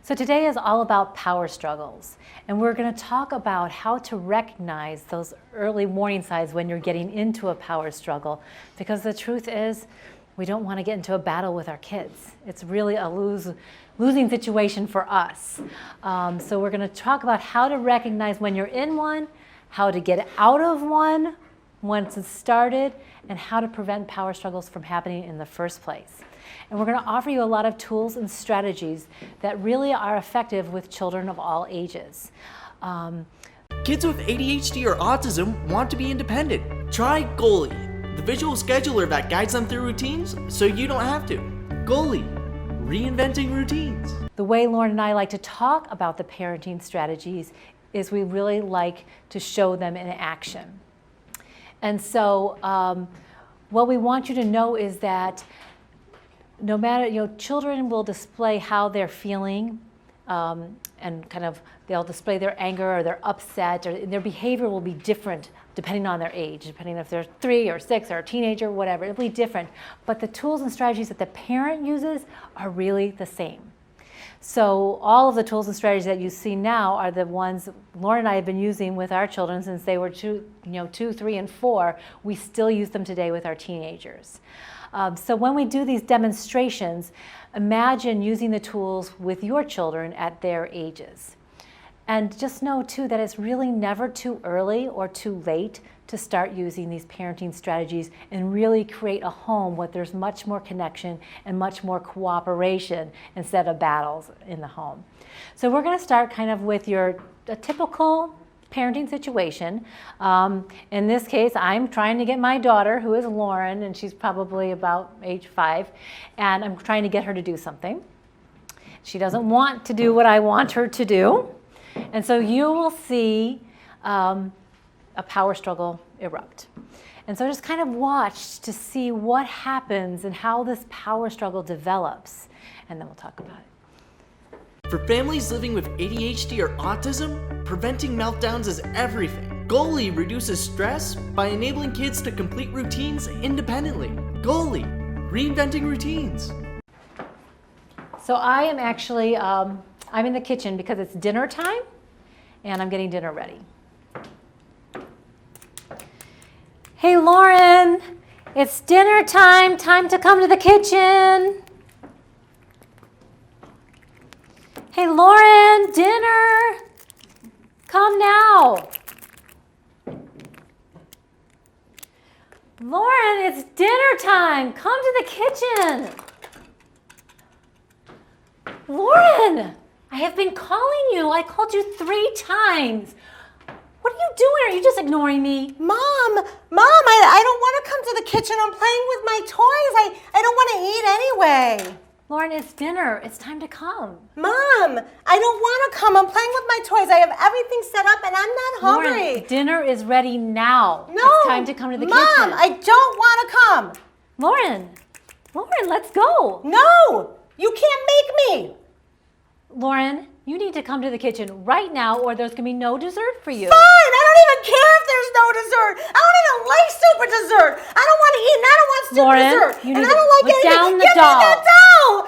So today is all about power struggles, and we're going to talk about how to recognize those early warning signs when you're getting into a power struggle, because the truth is we don't want to get into a battle with our kids. It's really a losing situation for us. So we're going to talk about how to recognize when you're in one, how to get out of one once it's started, and how to prevent power struggles from happening in the first place. And we're going to offer you a lot of tools and strategies that really are effective with children of all ages. Kids with ADHD or autism want to be independent. Try Goalie, the visual scheduler that guides them through routines so you don't have to. Goalie, reinventing routines. The way Lauren and I like to talk about the parenting strategies is we really like to show them in action. And so what we want you to know is that no matter, children will display how they're feeling, and they'll display their anger or their upset, or their behavior will be different depending on their age, depending if they're 3 or 6 or a teenager, whatever, it'll be different. But the tools and strategies that the parent uses are really the same. So all of the tools and strategies that you see now are the ones Lauren and I have been using with our children since they were 2, 3, and 4. We still use them today with our teenagers. So when we do these demonstrations, imagine using the tools with your children at their ages. And just know too that it's really never too early or too late to start using these parenting strategies and really create a home where there's much more connection and much more cooperation instead of battles in the home. So we're going to start kind of with a typical parenting situation. In this case, I'm trying to get my daughter, who is Lauren, and she's probably about age 5, and I'm trying to get her to do something. She doesn't want to do what I want her to do, and so you will see a power struggle erupt. And so just kind of watch to see what happens and how this power struggle develops, and then we'll talk about it. For families living with ADHD or autism, preventing meltdowns is everything. Goalie reduces stress by enabling kids to complete routines independently. Goalie, reinventing routines. So I am actually, I'm in the kitchen because it's dinner time and I'm getting dinner ready. Hey Lauren, it's dinner time, time to come to the kitchen. Hey Lauren, dinner! Come now! Lauren, it's dinner time! Come to the kitchen! Lauren! I have been calling you. I called you 3 times. What are you doing? Are you just ignoring me? Mom, I don't want to come to the kitchen. I'm playing with my toys. I don't want to eat anyway. Lauren, it's dinner. It's time to come. Mom, I don't want to come. I'm playing with my toys. I have everything set up and I'm not hungry. Lauren, dinner is ready now. No. It's time to come to the kitchen. Mom, I don't want to come. Lauren, let's go. No, you can't make me. Lauren, you need to come to the kitchen right now or there's going to be no dessert for you. Fine, I don't even care if there's no dessert. I don't even like super dessert. I don't want to eat and I don't want super Lauren, dessert. you And need I don't like to put down the Give doll. me that doll.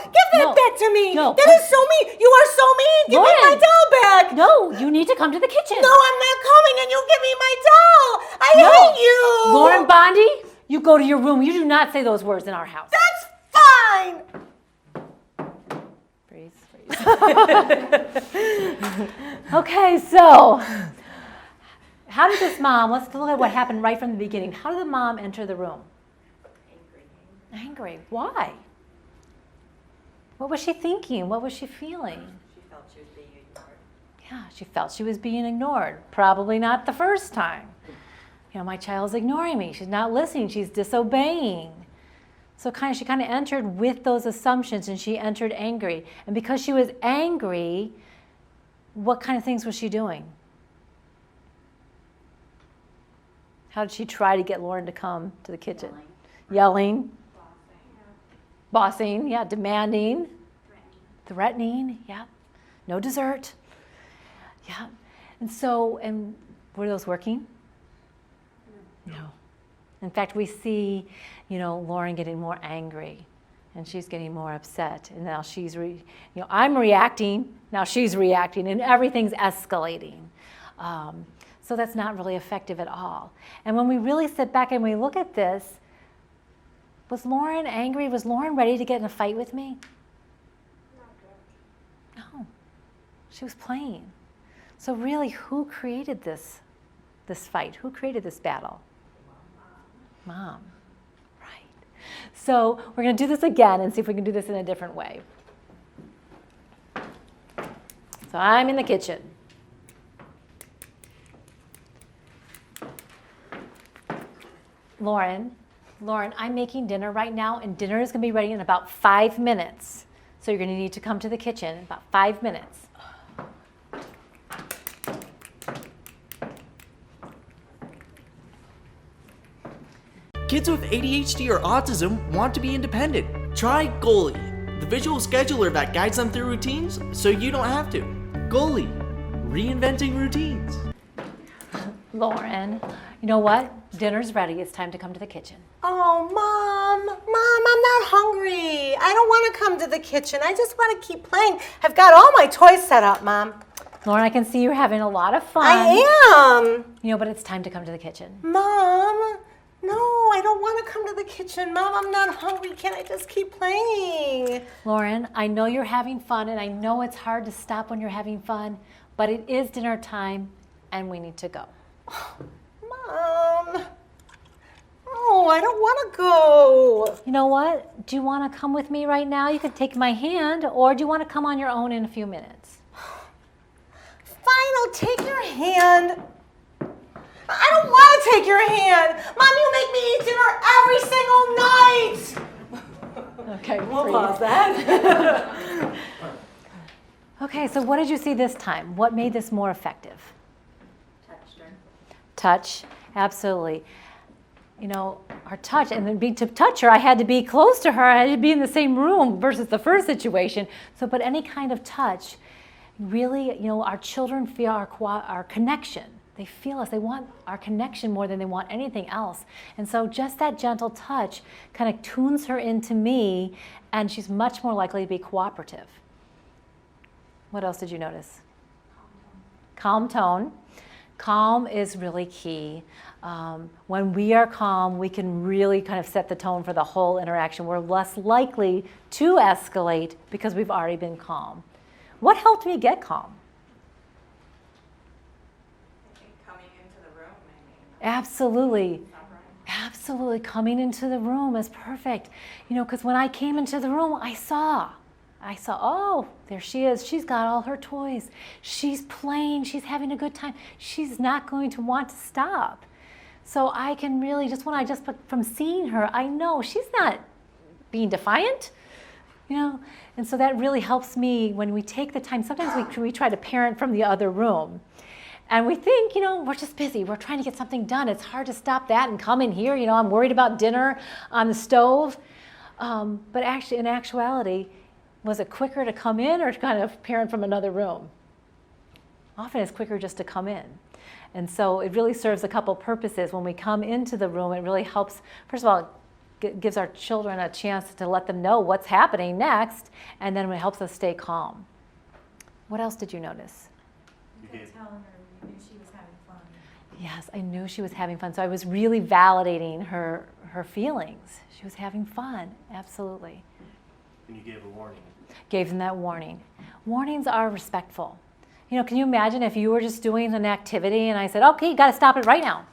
Give that No. back to me. No. That is so mean. You are so mean. Give me my doll back. No, you need to come to the kitchen. No, I'm not coming and you give me my doll. I hate you. Lauren Bondi, you go to your room. You do not say those words in our house. That's fine. Freeze. Okay, so how did this mom, let's look at what happened right from the beginning. How did the mom enter the room? Angry. Why? What was she thinking? What was she feeling? She felt she was being ignored. Yeah, she felt she was being ignored. Probably not the first time. My child's ignoring me. She's not listening. She's disobeying. So she kind of entered with those assumptions and she entered angry. And because she was angry, what kind of things was she doing? How did she try to get Lauren to come to the kitchen? Yelling. Bossing, yeah, demanding. Threatening, yeah. No dessert. Yeah. And were those working? No. In fact, we see, Lauren getting more angry and she's getting more upset. And now I'm reacting, now she's reacting, and everything's escalating. So that's not really effective at all. And when we really sit back and we look at this, was Lauren angry? Was Lauren ready to get in a fight with me? No, she was playing. So really, who created this fight? Who created this battle? Mom. Right. So we're going to do this again and see if we can do this in a different way. So I'm in the kitchen. Lauren, I'm making dinner right now, and dinner is going to be ready in about 5 minutes. So you're going to need to come to the kitchen in about 5 minutes. Kids with ADHD or autism want to be independent. Try Goalie, the visual scheduler that guides them through routines so you don't have to. Goalie, reinventing routines. Lauren, you know what? Dinner's ready. It's time to come to the kitchen. Oh, Mom, I'm not hungry. I don't want to come to the kitchen. I just want to keep playing. I've got all my toys set up, Mom. Lauren, I can see you're having a lot of fun. I am. But it's time to come to the kitchen. Mom, no, I don't want to come to the kitchen. Mom, I'm not hungry. Can I just keep playing? Lauren, I know you're having fun, and I know it's hard to stop when you're having fun, but it is dinner time, and we need to go. Mom, oh, I don't want to go. You know what? Do you want to come with me right now? You can take my hand, or do you want to come on your own in a few minutes? Fine, I'll take your hand. I don't want to take your hand. Mom, you make me eat dinner every single night. Okay, We'll pause that. Okay, so what did you see this time? What made this more effective? Touched her. Touch, absolutely. Our touch, and then to touch her, I had to be close to her. I had to be in the same room versus the first situation. So, but any kind of touch, really, our children feel our connection. They feel us. They want our connection more than they want anything else. And so just that gentle touch kind of tunes her into me, and she's much more likely to be cooperative. What else did you notice? Calm tone. Calm is really key. When we are calm, we can really kind of set the tone for the whole interaction. We're less likely to escalate because we've already been calm. What helped me get calm? Coming into the room, maybe. Absolutely. Absolutely. Coming into the room is perfect. Because when I came into the room, I saw, oh, there she is. She's got all her toys. She's playing. She's having a good time. She's not going to want to stop. So I can really, from seeing her, I know she's not being defiant, And so that really helps me when we take the time. Sometimes we try to parent from the other room. And we think, we're just busy. We're trying to get something done. It's hard to stop that and come in here. I'm worried about dinner on the stove. But actually, in actuality, was it quicker to come in or to kind of parent from another room? Often it's quicker just to come in. And so it really serves a couple purposes. When we come into the room, it really helps, first of all, gives our children a chance to let them know what's happening next, and then it helps us stay calm. What else did you notice? You kept telling her you knew she was having fun. Yes, I knew she was having fun. So I was really validating her feelings. She was having fun, absolutely. And you gave a warning. Gave them that warning. Warnings are respectful. Can you imagine if you were just doing an activity and I said, okay, you got to stop it right now.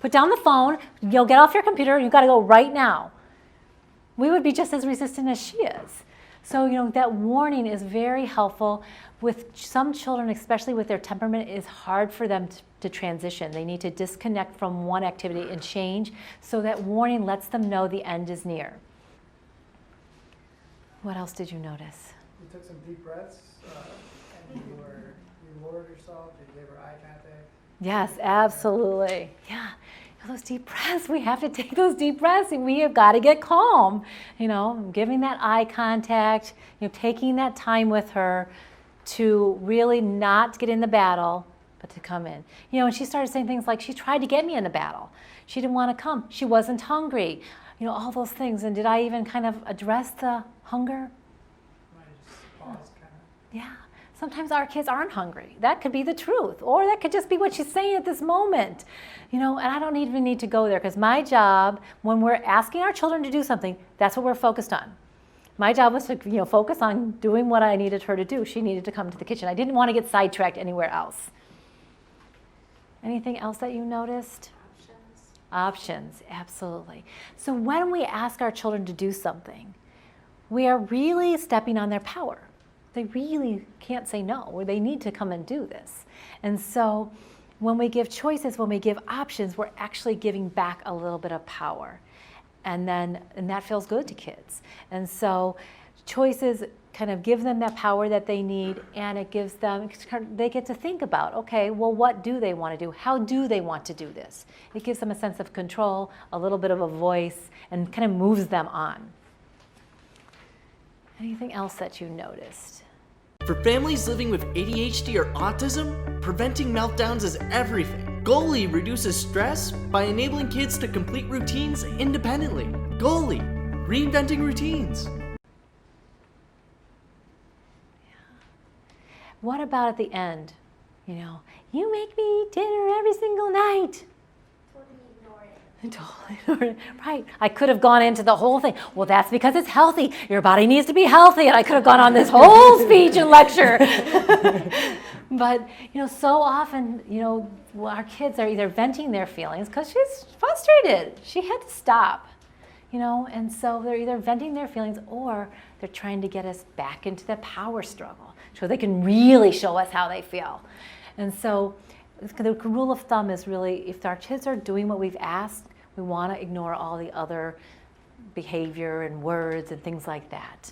Put down the phone, you'll get off your computer, you got to go right now. We would be just as resistant as she is. So, that warning is very helpful. With some children, especially with their temperament, it's hard for them to transition. They need to disconnect from one activity and change. So that warning lets them know the end is near. What else did you notice? You took some deep breaths and you lowered yourself, you gave her eye contact. Yes, absolutely. Yeah. Those deep breaths, we have to take those deep breaths, and we have got to get calm. Giving that eye contact, taking that time with her to really not get in the battle, but to come in. And she started saying things like, she tried to get me in the battle. She didn't want to come. She wasn't hungry. all those things. And did I even kind of address the hunger? Might just pause kind of. Yeah. Sometimes our kids aren't hungry. That could be the truth, or that could just be what she's saying at this moment. And I don't even need to go there, because my job, when we're asking our children to do something, that's what we're focused on. My job was to focus on doing what I needed her to do. She needed to come to the kitchen. I didn't want to get sidetracked anywhere else. Anything else that you noticed? Options, absolutely. So when we ask our children to do something, we are really stepping on their power. They really can't say no, or they need to come and do this. And so when we give choices, when we give options, we're actually giving back a little bit of power. And that feels good to kids. And so choices kind of give them that power that they need, and it gives them, they get to think about, okay, well, what do they want to do? How do they want to do this? It gives them a sense of control, a little bit of a voice, and kind of moves them on. Anything else that you noticed? For families living with ADHD or autism, preventing meltdowns is everything. Goalie reduces stress by enabling kids to complete routines independently. Goalie, reinventing routines. What about at the end? You make me eat dinner every single night. Totally ignore it. Right. I could have gone into the whole thing. Well, that's because it's healthy. Your body needs to be healthy. And I could have gone on this whole speech and lecture. But, so often, our kids are either venting their feelings because she's frustrated. She had to stop, and so they're either venting their feelings, or they're trying to get us back into the power struggle so they can really show us how they feel. And so the rule of thumb is really, if our kids are doing what we've asked, we want to ignore all the other behavior and words and things like that.